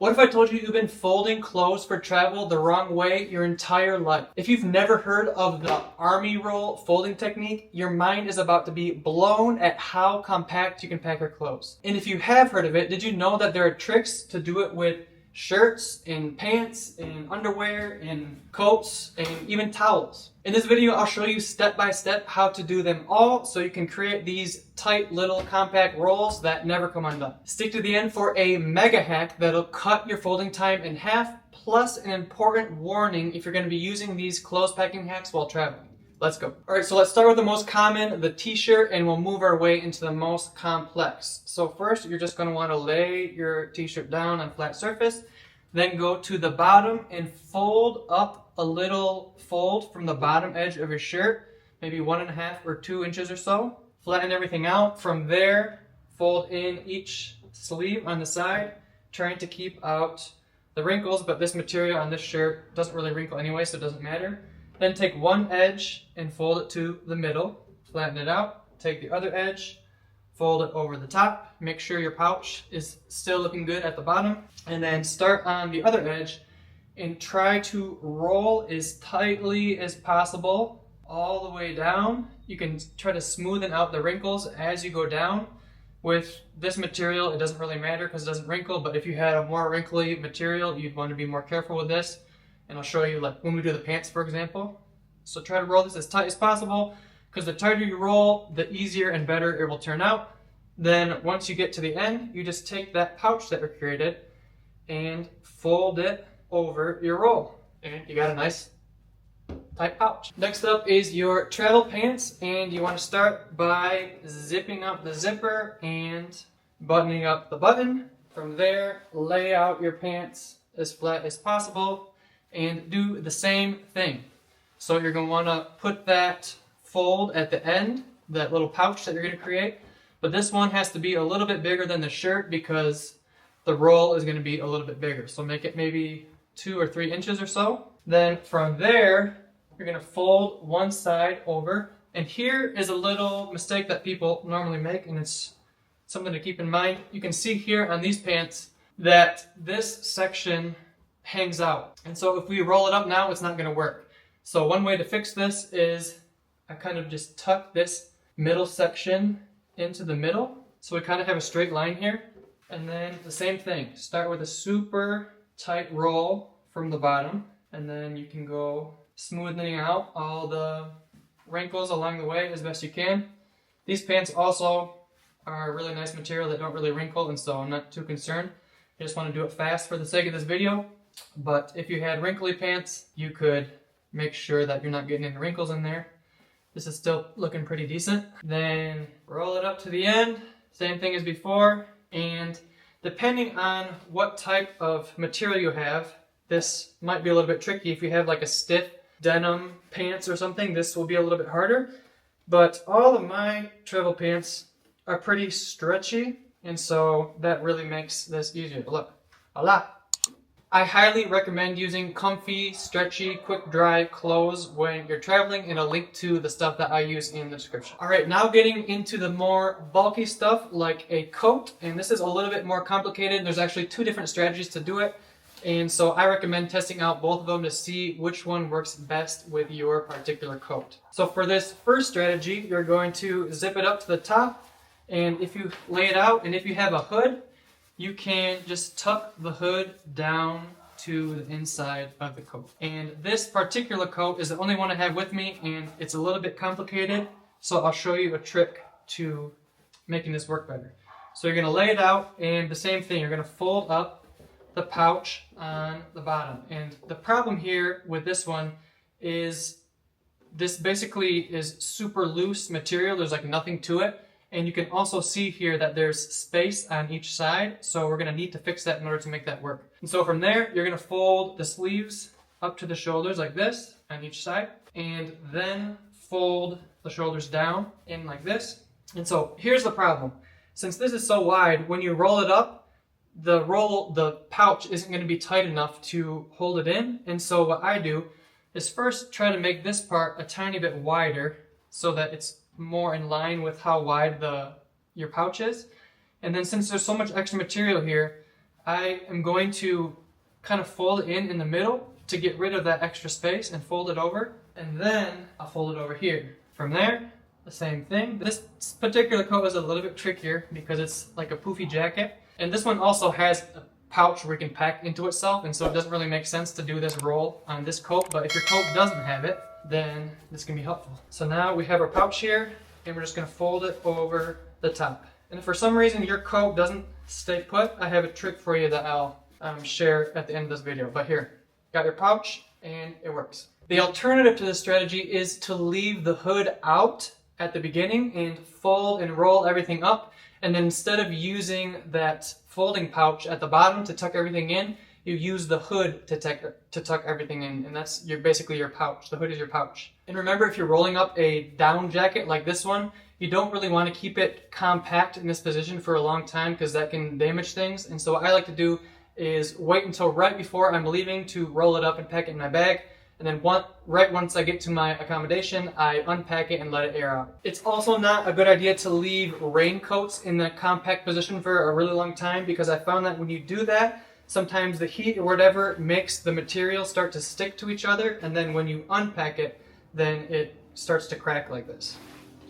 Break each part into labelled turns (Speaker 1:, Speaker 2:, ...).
Speaker 1: What if I told you you've been folding clothes for travel the wrong way your entire life? If you've never heard of the army roll folding technique, your mind is about to be blown at how compact you can pack your clothes. And if you have heard of it, did you know that there are tricks to do it with shirts and pants and underwear and coats and even towels? In this video, I'll show you step by step how to do them all so you can create these tight little compact rolls that never come undone. Stick to the end for a mega hack that'll cut your folding time in half, plus an important warning if you're going to be using these clothes packing hacks while traveling. Let's go. Alright, so let's start with the most common, the t-shirt, and we'll move our way into the most complex. So first, you're just going to want to lay your t-shirt down on a flat surface, then go to the bottom and fold up a little fold from the bottom edge of your shirt, maybe 1.5 or 2 inches or so. Flatten everything out. From there, fold in each sleeve on the side, trying to keep out the wrinkles, but this material on this shirt doesn't really wrinkle anyway, so it doesn't matter. Then take one edge and fold it to the middle, flatten it out, take the other edge, fold it over the top, make sure your pouch is still looking good at the bottom, and then start on the other edge and try to roll as tightly as possible all the way down. You can try to smoothen out the wrinkles as you go down. With this material, it doesn't really matter because it doesn't wrinkle, but if you had a more wrinkly material, you'd want to be more careful with this. And I'll show you, like when we do the pants, for example. So try to roll this as tight as possible, because the tighter you roll, the easier and better it will turn out. Then once you get to the end, you just take that pouch that we created and fold it over your roll. And you got a nice tight pouch. Next up is your travel pants, and you want to start by zipping up the zipper and buttoning up the button. From there, lay out your pants as flat as possible and do the same thing. So you're going to want to put that fold at the end, that little pouch that you're going to create, but this one has to be a little bit bigger than the shirt because the roll is going to be a little bit bigger. So make it maybe 2 or 3 inches or so. Then from there, you're going to fold one side over. And here is a little mistake that people normally make, and it's something to keep in mind. You can see here on these pants that this section hangs out. And so if we roll it up now, it's not going to work. So one way to fix this is I kind of just tuck this middle section into the middle. So we kind of have a straight line here. And then the same thing. Start with a super tight roll from the bottom. And then you can go smoothing out all the wrinkles along the way as best you can. These pants also are a really nice material that don't really wrinkle, and so I'm not too concerned. I just want to do it fast for the sake of this video. But if you had wrinkly pants, you could make sure that you're not getting any wrinkles in there. This is still looking pretty decent. Then roll it up to the end, same thing as before. And depending on what type of material you have, this might be a little bit tricky. If you have like a stiff denim pants or something, this will be a little bit harder. But all of my travel pants are pretty stretchy, and so that really makes this easier. Look, voila. I highly recommend using comfy, stretchy, quick dry clothes when you're traveling, and I'll link to the stuff that I use in the description. Alright, now getting into the more bulky stuff like a coat, and this is a little bit more complicated. There's actually 2 different strategies to do it, and so I recommend testing out both of them to see which one works best with your particular coat. So for this first strategy, you're going to zip it up to the top, and if you lay it out, and if you have a hood, you can just tuck the hood down to the inside of the coat. And this particular coat is the only one I have with me, and it's a little bit complicated, so I'll show you a trick to making this work better. So you're going to lay it out, and the same thing, you're going to fold up the pouch on the bottom. And the problem here with this one is this basically is super loose material. There's like nothing to it. And you can also see here that there's space on each side, so we're going to need to fix that in order to make that work. And so from there, you're going to fold the sleeves up to the shoulders like this on each side, and then fold the shoulders down in like this. And so here's the problem. Since this is so wide, when you roll it up, the pouch isn't going to be tight enough to hold it in. And so what I do is first try to make this part a tiny bit wider so that it's more in line with how wide your pouch is. And then since there's so much extra material here, I am going to kind of fold it in the middle to get rid of that extra space and fold it over. And then I'll fold it over here. From there, the same thing. This particular coat is a little bit trickier because it's like a poofy jacket. And this one also has a pouch where you can pack into itself, and so it doesn't really make sense to do this roll on this coat, but if your coat doesn't have it, then this can be helpful. So now we have our pouch here, and we're just going to fold it over the top. And if for some reason your coat doesn't stay put, I have a trick for you that I'll share at the end of this video. But here, got your pouch, and it works. The alternative to this strategy is to leave the hood out at the beginning and fold and roll everything up, and then instead of using that folding pouch at the bottom to tuck everything in, you use the hood to tuck everything in, and that's basically your pouch. The hood is your pouch. And remember, if you're rolling up a down jacket like this one, you don't really want to keep it compact in this position for a long time because that can damage things. And so what I like to do is wait until right before I'm leaving to roll it up and pack it in my bag. And then right once I get to my accommodation, I unpack it and let it air out. It's also not a good idea to leave raincoats in the compact position for a really long time, because I found that when you do that, sometimes the heat or whatever makes the material start to stick to each other, and then when you unpack it, then it starts to crack like this.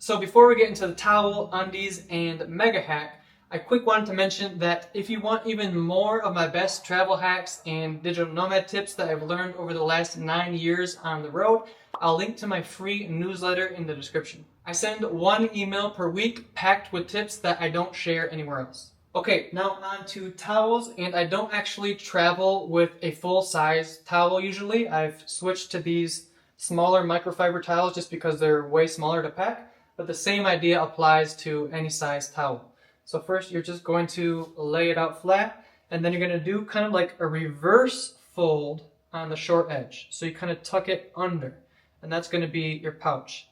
Speaker 1: So before we get into the towel, undies, and mega hack, I quick wanted to mention that if you want even more of my best travel hacks and digital nomad tips that I've learned over the last 9 years on the road, I'll link to my free newsletter in the description. I send 1 email per week packed with tips that I don't share anywhere else. Okay, now on to towels, and I don't actually travel with a full-size towel usually. I've switched to these smaller microfiber towels just because they're way smaller to pack, but the same idea applies to any size towel. So first you're just going to lay it out flat, and then you're going to do kind of like a reverse fold on the short edge. So you kind of tuck it under, and that's going to be your pouch.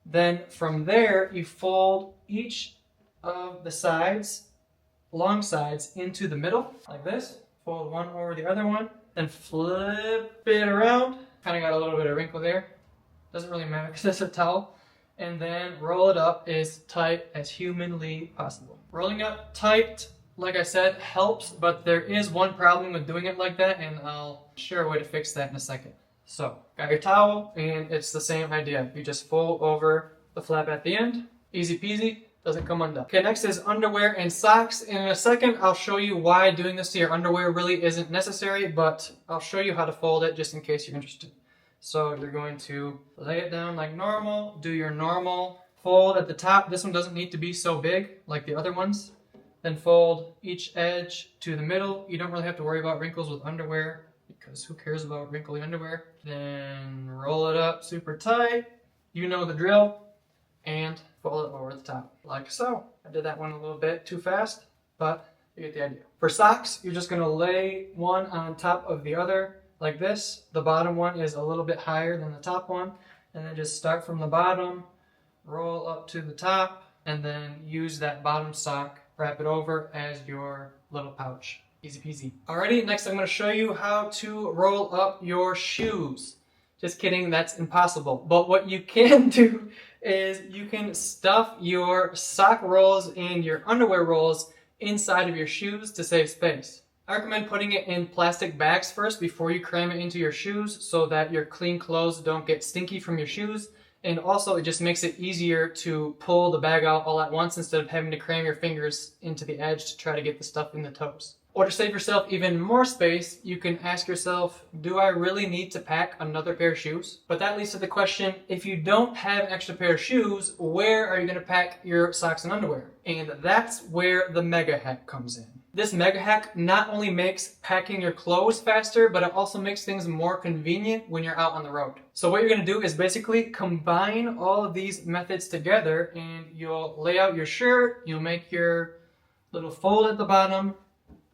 Speaker 1: Then from there you fold each of the sides, long sides, into the middle like this. Fold one over the other one, then flip it around. Kind of got a little bit of wrinkle there. Doesn't really matter because it's a towel. And then roll it up as tight as humanly possible. Rolling up tight, like I said, helps, but there is one problem with doing it like that, and I'll share a way to fix that in a second. So, got your towel, and it's the same idea. You just fold over the flap at the end. Easy peasy, doesn't come undone. Okay, next is underwear and socks. And in a second, I'll show you why doing this to your underwear really isn't necessary, but I'll show you how to fold it just in case you're interested. So you're going to lay it down like normal, do your normal fold at the top. This one doesn't need to be so big like the other ones. Then fold each edge to the middle. You don't really have to worry about wrinkles with underwear because who cares about wrinkly underwear? Then roll it up super tight. You know the drill. And fold it over the top like so. I did that one a little bit too fast, but you get the idea. For socks, you're just going to lay one on top of the other like this. The bottom one is a little bit higher than the top one, and then just start from the bottom, roll up to the top, and then use that bottom sock, wrap it over as your little pouch. Easy peasy. Alrighty, next I'm going to show you how to roll up your shoes. Just kidding, that's impossible. But what you can do is you can stuff your sock rolls and your underwear rolls inside of your shoes to save space. I recommend putting it in plastic bags first before you cram it into your shoes so that your clean clothes don't get stinky from your shoes. And also it just makes it easier to pull the bag out all at once instead of having to cram your fingers into the edge to try to get the stuff in the toes. Or to save yourself even more space, you can ask yourself, do I really need to pack another pair of shoes? But that leads to the question, if you don't have an extra pair of shoes, where are you going to pack your socks and underwear? And that's where the mega hack comes in. This mega hack not only makes packing your clothes faster, but it also makes things more convenient when you're out on the road. So what you're going to do is basically combine all of these methods together, and you'll lay out your shirt, you'll make your little fold at the bottom,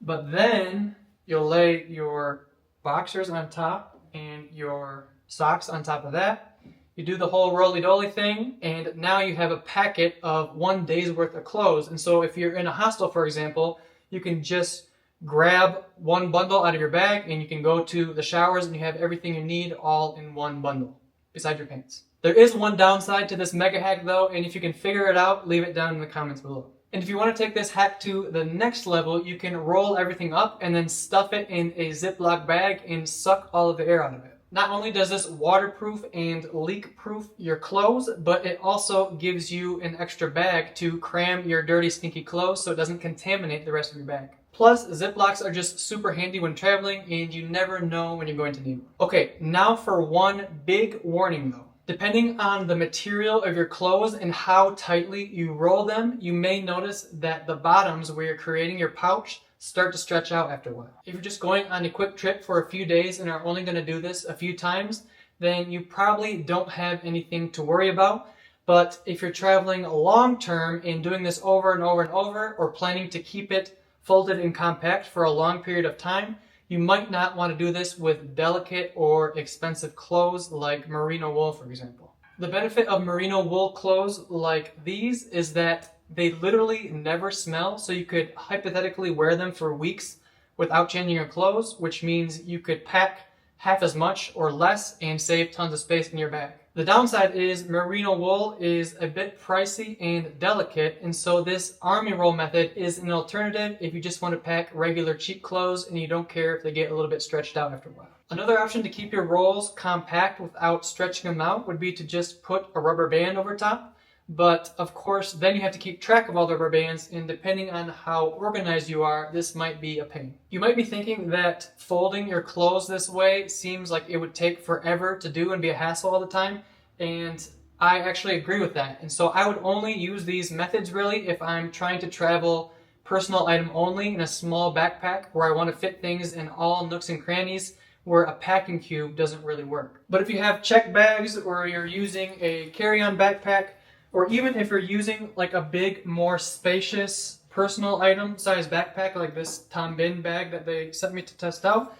Speaker 1: but then you'll lay your boxers on top and your socks on top of that. You do the whole roly-doly thing, and now you have a packet of 1 day's worth of clothes. And so if you're in a hostel, for example, you can just grab one bundle out of your bag and you can go to the showers and you have everything you need all in one bundle, besides your pants. There is one downside to this mega hack though, and if you can figure it out, leave it down in the comments below. And if you want to take this hack to the next level, you can roll everything up and then stuff it in a Ziploc bag and suck all of the air out of it. Not only does this waterproof and leak-proof your clothes, but it also gives you an extra bag to cram your dirty, stinky clothes so it doesn't contaminate the rest of your bag. Plus, Ziplocs are just super handy when traveling, and you never know when you're going to need them. Okay, now for one big warning though. Depending on the material of your clothes and how tightly you roll them, you may notice that the bottoms where you're creating your pouch start to stretch out after a while. If you're just going on a quick trip for a few days and are only going to do this a few times, then you probably don't have anything to worry about. But if you're traveling long term and doing this over and over and over, or planning to keep it folded and compact for a long period of time, you might not want to do this with delicate or expensive clothes like merino wool, for example. The benefit of merino wool clothes like these is that they literally never smell, so you could hypothetically wear them for weeks without changing your clothes, which means you could pack half as much or less and save tons of space in your bag. The downside is merino wool is a bit pricey and delicate, and so this army roll method is an alternative if you just want to pack regular cheap clothes and you don't care if they get a little bit stretched out after a while. Another option to keep your rolls compact without stretching them out would be to just put a rubber band over top. But of course, then you have to keep track of all the rubber bands, and depending on how organized you are, this might be a pain. You might be thinking that folding your clothes this way seems like it would take forever to do and be a hassle all the time, and I actually agree with that. And so I would only use these methods really if I'm trying to travel personal item only in a small backpack where I want to fit things in all nooks and crannies where a packing cube doesn't really work. But if you have check bags, or you're using a carry-on backpack, or even if you're using like a big, more spacious personal item size backpack like this Tom Bin bag that they sent me to test out,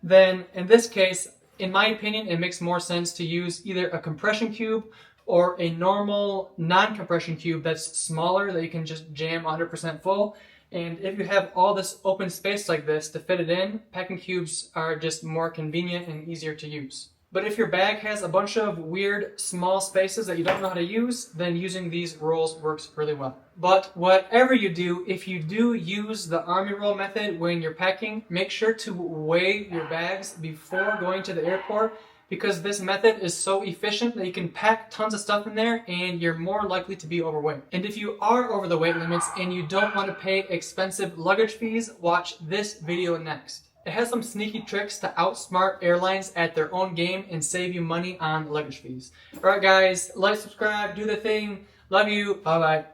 Speaker 1: then in this case, in my opinion, it makes more sense to use either a compression cube or a normal non-compression cube that's smaller that you can just jam 100% full. And if you have all this open space like this to fit it in, packing cubes are just more convenient and easier to use. But if your bag has a bunch of weird small spaces that you don't know how to use, then using these rolls works really well. But whatever you do, if you do use the army roll method when you're packing, make sure to weigh your bags before going to the airport, because this method is so efficient that you can pack tons of stuff in there and you're more likely to be overweight. And if you are over the weight limits and you don't want to pay expensive luggage fees, watch this video next. It has some sneaky tricks to outsmart airlines at their own game and save you money on luggage fees. Alright guys, like, subscribe, do the thing. Love you. Bye bye.